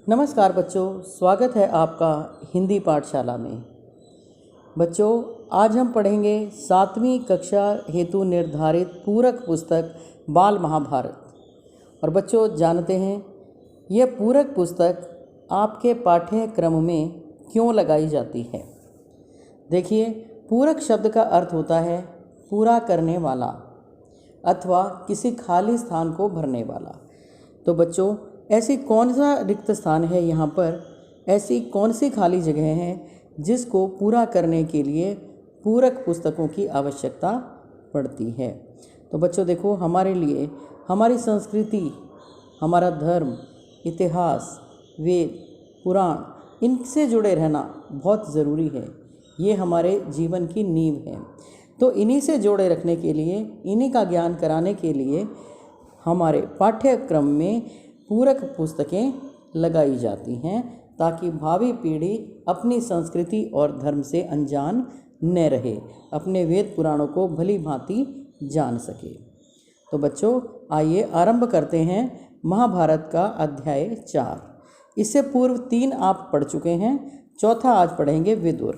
नमस्कार बच्चों, स्वागत है आपका हिंदी पाठशाला में। बच्चों, आज हम पढ़ेंगे 7वीं कक्षा हेतु निर्धारित पूरक पुस्तक बाल महाभारत। और बच्चों जानते हैं यह पूरक पुस्तक आपके पाठ्यक्रम में क्यों लगाई जाती है। देखिए, पूरक शब्द का अर्थ होता है पूरा करने वाला अथवा किसी खाली स्थान को भरने वाला। तो बच्चों, ऐसी कौन सा रिक्त स्थान है यहाँ पर, ऐसी कौन सी खाली जगह है जिसको पूरा करने के लिए पूरक पुस्तकों की आवश्यकता पड़ती है। तो बच्चों देखो, हमारे लिए हमारी संस्कृति, हमारा धर्म, इतिहास, वेद, पुराण, इनसे जुड़े रहना बहुत ज़रूरी है। ये हमारे जीवन की नींव है। तो इन्हीं से जोड़े रखने के लिए, इन्हीं का ज्ञान कराने के लिए हमारे पाठ्यक्रम में पूरक पुस्तकें लगाई जाती हैं, ताकि भावी पीढ़ी अपनी संस्कृति और धर्म से अनजान न रहे, अपने वेद पुराणों को भली भांति जान सके। तो बच्चों, आइए आरंभ करते हैं महाभारत का अध्याय 4। इससे पूर्व 3 आप पढ़ चुके हैं, चौथा आज पढ़ेंगे विदुर।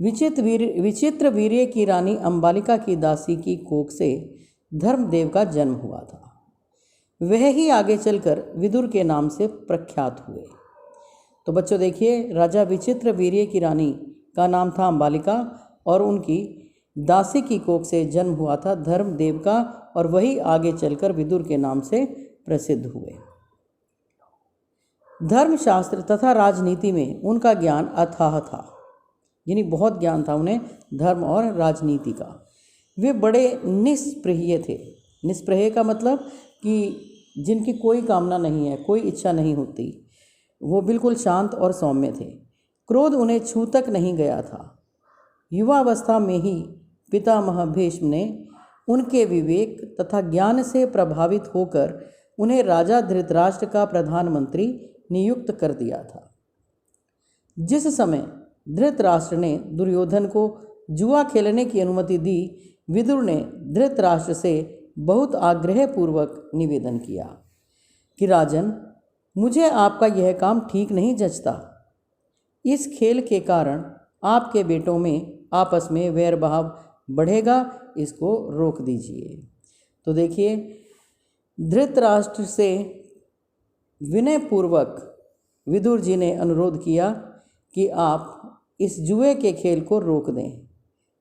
विचित्र वीर्य की रानी अंबालिका की दासी की कोख से धर्मदेव का जन्म हुआ था। वह ही आगे चलकर विदुर के नाम से प्रख्यात हुए। तो बच्चों देखिए, राजा विचित्र वीर्य की रानी का नाम था अंबालिका और उनकी दासी की कोख से जन्म हुआ था धर्मदेव का, और वही आगे चलकर विदुर के नाम से प्रसिद्ध हुए। धर्मशास्त्र तथा राजनीति में उनका ज्ञान अथाह था, यानी बहुत ज्ञान था उन्हें धर्म और राजनीति का। वे बड़े निष्पृह थे। निष्पृह का मतलब कि जिनकी कोई कामना नहीं है, कोई इच्छा नहीं होती। वो बिल्कुल शांत और सौम्य थे। क्रोध उन्हें छू तक नहीं गया था। युवावस्था में ही पितामह भीष्म ने उनके विवेक तथा ज्ञान से प्रभावित होकर उन्हें राजा धृतराष्ट्र का प्रधानमंत्री नियुक्त कर दिया था। जिस समय धृतराष्ट्र ने दुर्योधन को जुआ खेलने की अनुमति दी, विदुर ने धृतराष्ट्र से बहुत आग्रहपूर्वक निवेदन किया कि राजन, मुझे आपका यह काम ठीक नहीं जचता। इस खेल के कारण आपके बेटों में आपस में वैर भाव बढ़ेगा, इसको रोक दीजिए। तो देखिए, धृतराष्ट्र से विनयपूर्वक विदुर जी ने अनुरोध किया कि आप इस जुए के खेल को रोक दें,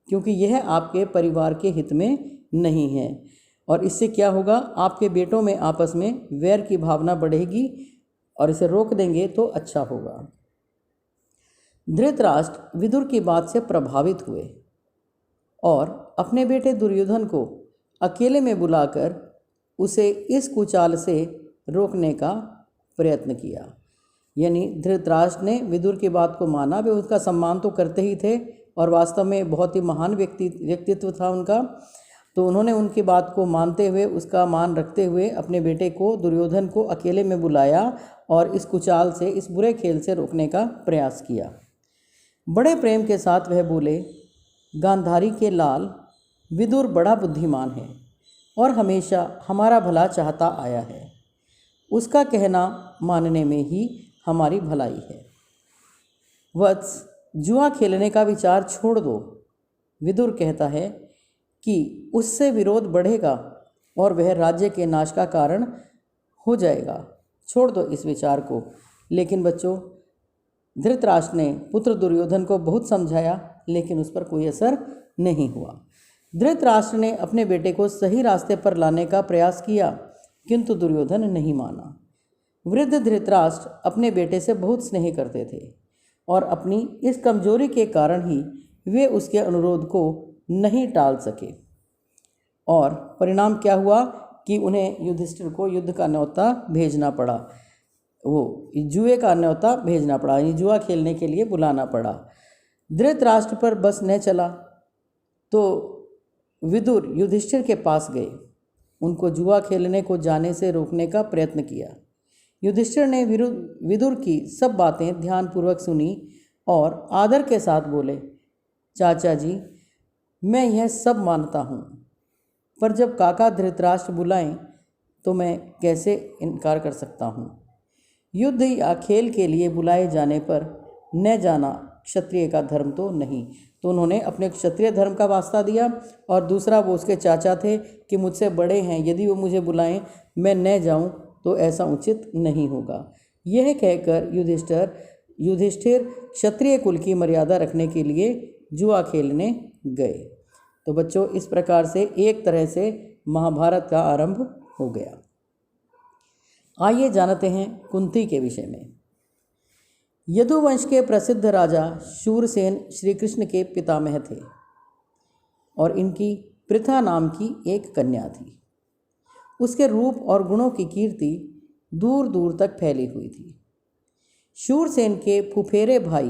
क्योंकि यह आपके परिवार के हित में नहीं है और इससे क्या होगा, आपके बेटों में आपस में वैर की भावना बढ़ेगी और इसे रोक देंगे तो अच्छा होगा। धृतराष्ट्र विदुर की बात से प्रभावित हुए और अपने बेटे दुर्योधन को अकेले में बुलाकर उसे इस कुचाल से रोकने का प्रयत्न किया। यानी धृतराष्ट्र ने विदुर की बात को माना। वे उसका सम्मान तो करते ही थे और वास्तव में बहुत ही महान व्यक्तित्व था उनका। तो उन्होंने उनकी बात को मानते हुए, उसका मान रखते हुए अपने बेटे को, दुर्योधन को अकेले में बुलाया और इस कुचाल से, इस बुरे खेल से रोकने का प्रयास किया। बड़े प्रेम के साथ वह बोले, गांधारी के लाल, विदुर बड़ा बुद्धिमान है और हमेशा हमारा भला चाहता आया है। उसका कहना मानने में ही हमारी भलाई है। वत्स, जुआ खेलने का विचार छोड़ दो। विदुर कहता है कि उससे विरोध बढ़ेगा और वह राज्य के नाश का कारण हो जाएगा। छोड़ दो इस विचार को। लेकिन बच्चों, धृतराष्ट्र ने पुत्र दुर्योधन को बहुत समझाया, लेकिन उस पर कोई असर नहीं हुआ। धृतराष्ट्र ने अपने बेटे को सही रास्ते पर लाने का प्रयास किया, किंतु दुर्योधन नहीं माना। वृद्ध धृतराष्ट्र अपने बेटे से बहुत स्नेह करते थे और अपनी इस कमजोरी के कारण ही वे उसके अनुरोध को नहीं टाल सके। और परिणाम क्या हुआ कि उन्हें युधिष्ठिर को युद्ध का न्योता भेजना पड़ा, वो जुए का न्योता भेजना पड़ा, यानी जुआ खेलने के लिए बुलाना पड़ा। धृतराष्ट्र पर बस न चला तो विदुर युधिष्ठिर के पास गए, उनको जुआ खेलने को जाने से रोकने का प्रयत्न किया। युधिष्ठिर ने विदुर की सब बातें ध्यानपूर्वक सुनी और आदर के साथ बोले, चाचा जी, मैं यह सब मानता हूँ, पर जब काका धृतराष्ट्र बुलाएं तो मैं कैसे इनकार कर सकता हूँ। युद्ध या खेल के लिए बुलाए जाने पर न जाना क्षत्रिय का धर्म तो नहीं। तो उन्होंने अपने क्षत्रिय धर्म का वास्ता दिया, और दूसरा वो उसके चाचा थे कि मुझसे बड़े हैं, यदि वो मुझे बुलाएं मैं न जाऊं तो ऐसा उचित नहीं होगा। यह कहकर युधिष्ठिर क्षत्रिय कुल की मर्यादा रखने के लिए जुआ खेलने गए। तो बच्चों, इस प्रकार से एक तरह से महाभारत का आरंभ हो गया। आइए जानते हैं कुंती के विषय में। यदुवंश के प्रसिद्ध राजा शूरसेन श्री कृष्ण के पितामह थे, और इनकी पृथा नाम की एक कन्या थी। उसके रूप और गुणों की कीर्ति दूर दूर तक फैली हुई थी। शूरसेन के फुफेरे भाई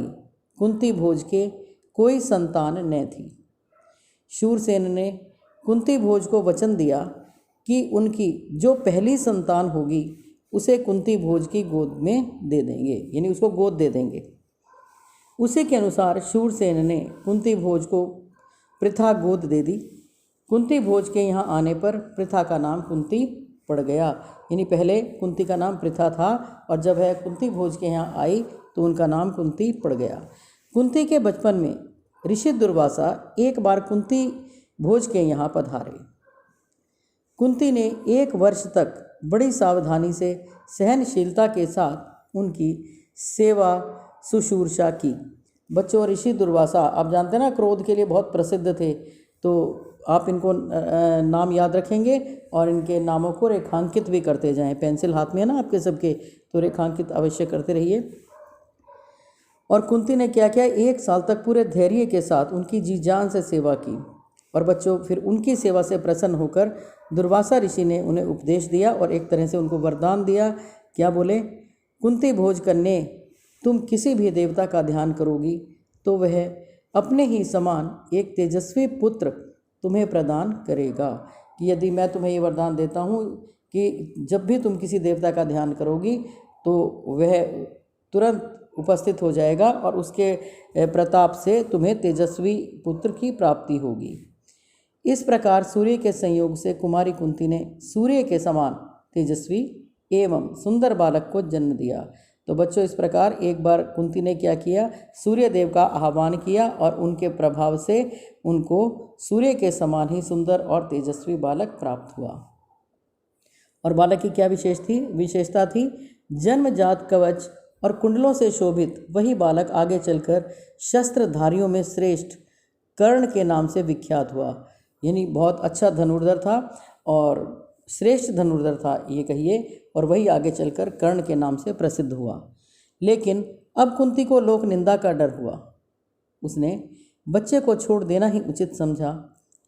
कुंती भोज के कोई संतान न थी। शूरसेन ने कुंती भोज को वचन दिया कि उनकी जो पहली संतान होगी उसे कुंती भोज की गोद में दे देंगे, यानी उसको गोद दे देंगे। उसी के अनुसार शूरसेन ने कुंती भोज को पृथा गोद दे दी। कुंती भोज के यहाँ आने पर पृथा का नाम कुंती पड़ गया, यानी पहले कुंती का नाम पृथा था, और जब है कुंती भोज के यहाँ आई तो उनका नाम कुंती पड़ गया। कुंती के बचपन में ऋषि दुर्वासा एक बार कुंती भोज के यहाँ पधारे। कुंती ने 1 वर्ष तक बड़ी सावधानी से सहनशीलता के साथ उनकी सेवा शुश्रूषा की। बच्चों, ऋषि दुर्वासा आप जानते हैं ना, क्रोध के लिए बहुत प्रसिद्ध थे, तो आप इनको नाम याद रखेंगे और इनके नामों को रेखांकित भी करते जाएं। पेंसिल हाथ में है ना आपके सबके, तो रेखांकित अवश्य करते रहिए। और कुंती ने क्या किया, 1 साल तक पूरे धैर्य के साथ उनकी जी जान से सेवा की। और बच्चों, फिर उनकी सेवा से प्रसन्न होकर दुर्वासा ऋषि ने उन्हें उपदेश दिया और एक तरह से उनको वरदान दिया। क्या बोले, कुंती भोज कन्ये, तुम किसी भी देवता का ध्यान करोगी तो वह अपने ही समान एक तेजस्वी पुत्र तुम्हें प्रदान करेगा। कि यदि मैं तुम्हें ये वरदान देता हूँ कि जब भी तुम किसी देवता का ध्यान करोगी तो वह तुरंत उपस्थित हो जाएगा और उसके प्रताप से तुम्हें तेजस्वी पुत्र की प्राप्ति होगी। इस प्रकार सूर्य के संयोग से कुमारी कुंती ने सूर्य के समान तेजस्वी एवं सुंदर बालक को जन्म दिया। तो बच्चों, इस प्रकार एक बार कुंती ने क्या किया, सूर्य देव का आह्वान किया और उनके प्रभाव से उनको सूर्य के समान ही सुंदर और तेजस्वी बालक प्राप्त हुआ। और बालक की क्या विशेषता थी, जन्मजात कवच और कुंडलों से शोभित वही बालक आगे चलकर शस्त्रधारियों में श्रेष्ठ कर्ण के नाम से विख्यात हुआ। यानी बहुत अच्छा धनुर्धर था और श्रेष्ठ धनुर्धर था ये कहिए, और वही आगे चलकर कर्ण के नाम से प्रसिद्ध हुआ। लेकिन अब कुंती को लोक निंदा का डर हुआ। उसने बच्चे को छोड़ देना ही उचित समझा,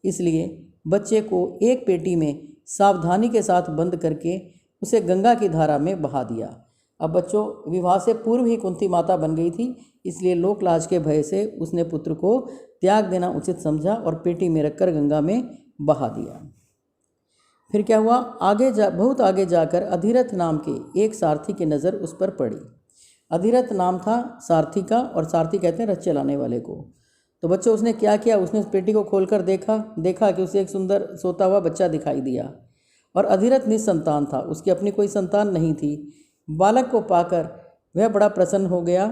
इसलिए बच्चे को एक पेटी में सावधानी के साथ बंद करके उसे गंगा की धारा में बहा दिया। अब बच्चों, विवाह से पूर्व ही कुंती माता बन गई थी, इसलिए लोकलाज के भय से उसने पुत्र को त्याग देना उचित समझा और पेटी में रखकर गंगा में बहा दिया। फिर क्या हुआ, बहुत आगे जाकर अधिरथ नाम के एक सारथी की नज़र उस पर पड़ी। अधिरथ नाम था सारथी का, और सारथी कहते हैं रथ चलाने वाले को। तो बच्चों, उसने क्या किया, उसने उस पेटी को खोलकर देखा कि उसे एक सुंदर सोता हुआ बच्चा दिखाई दिया। और अधिरथ निसंतान था, उसकी अपनी कोई संतान नहीं थी। बालक को पाकर वह बड़ा प्रसन्न हो गया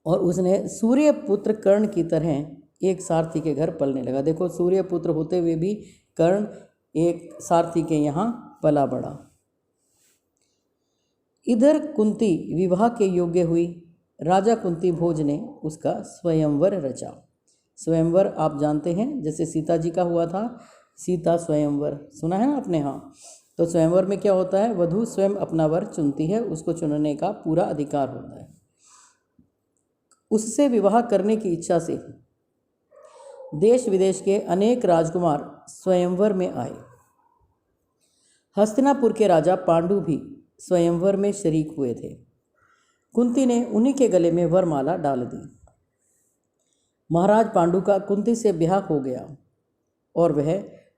और उसने सूर्य पुत्र कर्ण की तरह एक सारथी के घर पलने लगा। देखो, सूर्य पुत्र होते हुए भी कर्ण एक सारथी के यहाँ पला बड़ा। इधर कुंती विवाह के योग्य हुई। राजा कुंती भोज ने उसका स्वयंवर रचा। स्वयंवर आप जानते हैं, जैसे सीता जी का हुआ था, सीता स्वयंवर सुना है ना आपने। हाँ, तो स्वयंवर में क्या होता है, वधू स्वयं अपना वर चुनती है, उसको चुनने का पूरा अधिकार होता है। उससे विवाह करने की इच्छा से देश विदेश के अनेक राजकुमार स्वयंवर में आए। हस्तिनापुर के राजा पांडु भी स्वयंवर में शरीक हुए थे। कुंती ने उन्हीं के गले में वरमाला डाल दी। महाराज पांडु का कुंती से ब्याह हो गया और वह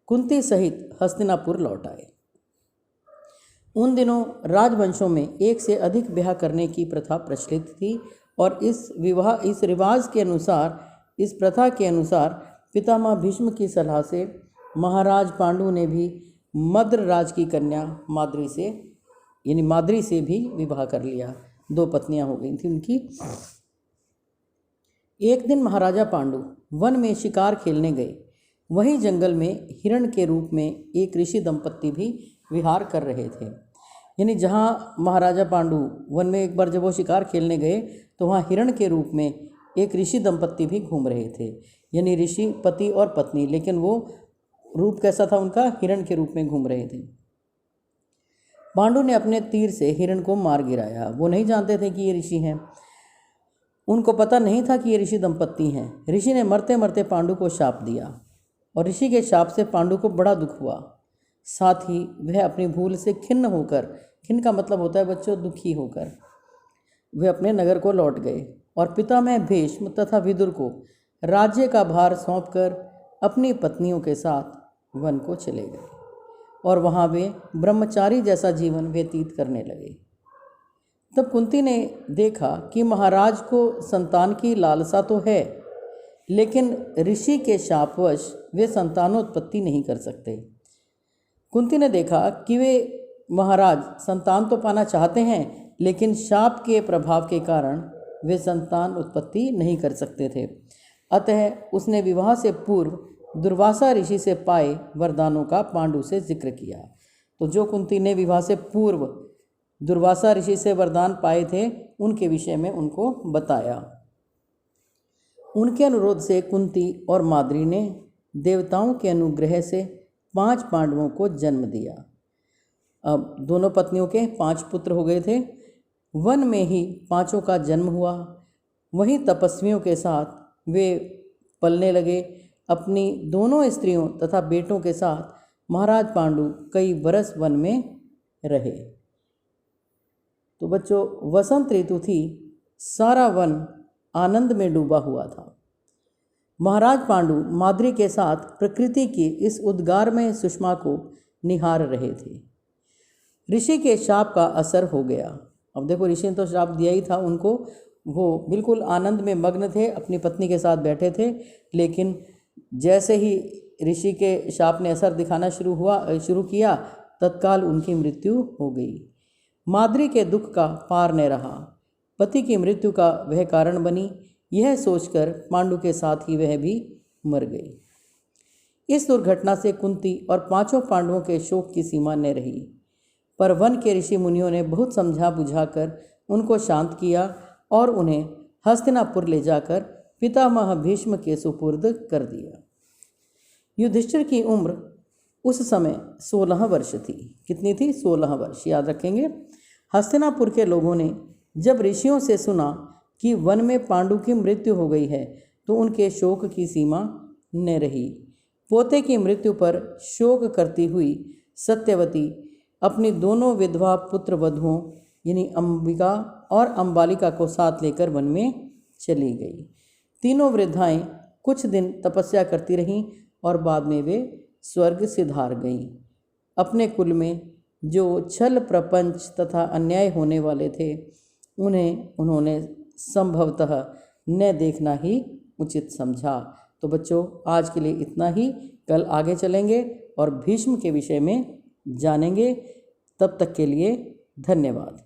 कुंती सहित हस्तिनापुर लौट आए। उन दिनों राजवंशों में एक से अधिक ब्याह करने की प्रथा प्रचलित थी और इस रिवाज के अनुसार, इस प्रथा के अनुसार पितामह भीष्म की सलाह से महाराज पांडु ने भी मद्र राज की कन्या माद्री से यानी माद्री से भी विवाह कर लिया, 2 पत्नियां हो गई थी उनकी। एक दिन महाराजा पांडु वन में शिकार खेलने गए। वहीं जंगल में हिरण के रूप में एक ऋषि दंपत्ति भी विहार कर रहे थे। यानी जहाँ महाराजा पांडु वन में एक बार जब वो शिकार खेलने गए तो वहाँ हिरण के रूप में एक ऋषि दंपत्ति भी घूम रहे थे, यानी ऋषि पति और पत्नी, लेकिन वो रूप कैसा था उनका, हिरण के रूप में घूम रहे थे। पांडु ने अपने तीर से हिरण को मार गिराया। वो नहीं जानते थे कि ये ऋषि हैं, उनको पता नहीं था कि ये ऋषि दंपत्ति हैं। ऋषि ने मरते मरते पांडु को शाप दिया और ऋषि के शाप से पांडु को बड़ा दुख हुआ। साथ ही वह अपनी भूल से खिन्न होकर, खिन्न का मतलब होता है बच्चों दुखी होकर, वे अपने नगर को लौट गए और पितामह भीष्म तथा विदुर को राज्य का भार सौंपकर अपनी पत्नियों के साथ वन को चले गए और वहाँ वे ब्रह्मचारी जैसा जीवन व्यतीत करने लगे। तब कुंती ने देखा कि महाराज को संतान की लालसा तो है, लेकिन ऋषि के शापवश वे संतानोत्पत्ति नहीं कर सकते। कुंती ने देखा कि वे महाराज संतान तो पाना चाहते हैं, लेकिन शाप के प्रभाव के कारण वे संतान उत्पत्ति नहीं कर सकते थे। अतः उसने विवाह से पूर्व दुर्वासा ऋषि से पाए वरदानों का पांडु से जिक्र किया। तो जो कुंती ने विवाह से पूर्व दुर्वासा ऋषि से वरदान पाए थे, उनके विषय में उनको बताया। उनके अनुरोध से कुंती और माद्री ने देवताओं के अनुग्रह से 5 पांडवों को जन्म दिया। अब दोनों पत्नियों के 5 पुत्र हो गए थे। वन में ही 5 का जन्म हुआ। वहीं तपस्वियों के साथ वे पलने लगे। अपनी दोनों स्त्रियों तथा बेटों के साथ महाराज पांडु कई बरस वन में रहे। तो बच्चों, वसंत ऋतु थी, सारा वन आनंद में डूबा हुआ था। महाराज पांडु माद्री के साथ प्रकृति की इस उद्गार में सुषमा को निहार रहे थे। ऋषि के शाप का असर हो गया। अब देखो, ऋषि ने तो श्राप दिया ही था उनको, वो बिल्कुल आनंद में मग्न थे, अपनी पत्नी के साथ बैठे थे, लेकिन जैसे ही ऋषि के शाप ने असर दिखाना शुरू किया, तत्काल उनकी मृत्यु हो गई। माद्री के दुख का पार न रहा। पति की मृत्यु का वह कारण बनी, यह सोचकर पांडु के साथ ही वह भी मर गई। इस दुर्घटना से कुंती और 5 पांडवों के शोक की सीमा न रही, पर वन के ऋषि मुनियों ने बहुत समझा बुझाकर उनको शांत किया और उन्हें हस्तिनापुर ले जाकर पितामह भीष्म के सुपुर्द कर दिया। युधिष्ठिर की उम्र उस समय 16 वर्ष थी। कितनी थी? 16 वर्ष, याद रखेंगे। हस्तिनापुर के लोगों ने जब ऋषियों से सुना कि वन में पांडु की मृत्यु हो गई है, तो उनके शोक की सीमा न रही। पोते की मृत्यु पर शोक करती हुई सत्यवती अपनी दोनों विधवा पुत्र वधुओं यानी अंबिका और अंबालिका को साथ लेकर वन में चली गई। तीनों वृद्धाएं कुछ दिन तपस्या करती रहीं और बाद में वे स्वर्ग सिधार गईं। अपने कुल में जो छल प्रपंच तथा अन्याय होने वाले थे, उन्होंने संभवतः न देखना ही उचित समझा। तो बच्चों, आज के लिए इतना ही। कल आगे चलेंगे और भीष्म के विषय में जानेंगे। तब तक के लिए धन्यवाद।